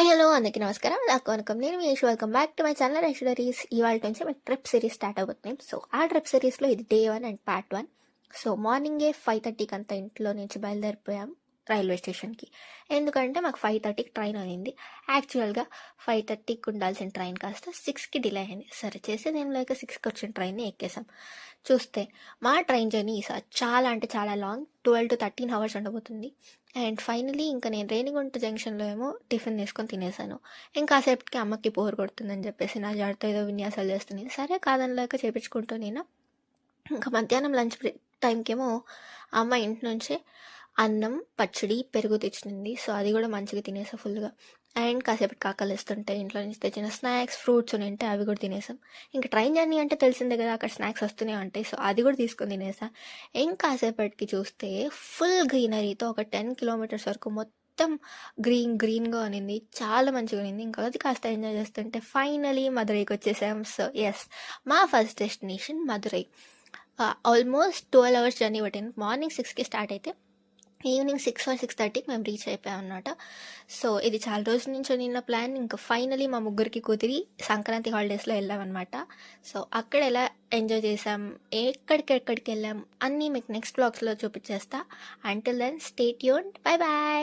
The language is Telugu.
హాయ్ హలో అందరికీ నమస్కారం. నాకు వనకం. నేను మీ welcome back to my channel ఐశ్వర్యరీస్. ఇవాళ నుంచి మీకు ట్రిప్ సిరీస్ స్టార్ట్ అవుతుంది. సో ఆ ట్రిప్ సిరీస్లో ఇది డే 1 అండ్ పార్ట్ 1. సో మార్నింగే 5:30కి అంతా ఇంట్లో నుంచి బయలుదేరిపోయాం రైల్వే స్టేషన్కి. ఎందుకంటే మాకు 5:30కి ట్రైన్ అయింది. యాక్చువల్గా 5:30కి ఉండాల్సిన ట్రైన్ కాస్త 6కి డిలే అయింది. సరే చేసేది ఏం లేక 6కి వచ్చిన ట్రైన్ని ఎక్కేసాం. చూస్తే మా ట్రైన్ జర్నీ ఈసారి చాలా అంటే చాలా లాంగ్, 12 to 13 అవర్స్ ఉండబోతుంది. అండ్ ఫైనలీ ఇంకా నేను రేణిగుంట జంక్షన్లో ఏమో టిఫిన్ తీసుకొని తినేసాను. ఇంకాసేపటికి అమ్మకి బోర్ కొడుతుందని చెప్పేసి నా జాడతో ఏదో విన్యాసాలు చేస్తుంది. సరే కాదనిలేక చేపించుకుంటూ నేను ఇంకా మధ్యాహ్నం లంచ్ టైంకేమో అమ్మ ఇంటి నుంచే అన్నం, పచ్చడి, పెరుగు తెచ్చింది. సో అది కూడా మంచిగా తినేసా ఫుల్గా. అండ్ కాసేపటి కాకలిస్తుంటే ఇంట్లో నుంచి తెచ్చిన స్నాక్స్, ఫ్రూట్స్ ఉంటే అవి కూడా తినేసాం. ఇంకా ట్రైన్ జర్నీ అంటే తెలిసిందే కదా, అక్కడ స్నాక్స్ వస్తూనే ఉంటాయి. సో అది కూడా తీసుకొని తినేసా. ఇంకాసేపటికి చూస్తే ఫుల్ గ్రీనరీతో ఒక 10 kilometers వరకు మొత్తం గ్రీన్గా ఉన్నింది. చాలా మంచిగా ఉన్నింది. ఇంకా అది కాస్త ఎంజాయ్ చేస్తుంటే ఫైనలీ మదురైకి వచ్చేసాం. సో ఎస్, మా first destination Madurai. Almost 12 hours journey పట్టింది. మార్నింగ్ 6కి స్టార్ట్ అయితే ఈవినింగ్ 6 or 6:30కి మేము రీచ్ అయిపోయాం అన్నమాట. సో ఇది చాలా రోజుల నుంచి నిన్న ప్లాన్. ఇంకా ఫైనలీ మా ముగ్గురికి కుదిరి సంక్రాంతి హాలిడేస్లో వెళ్ళామన్నమాట. సో అక్కడ ఎలా ఎంజాయ్ చేసాం, ఎక్కడికి వెళ్ళాం అన్నీ మీకు నెక్స్ట్ బ్లాగ్స్లో చూపించేస్తా. Until then stay tuned. Bye bye.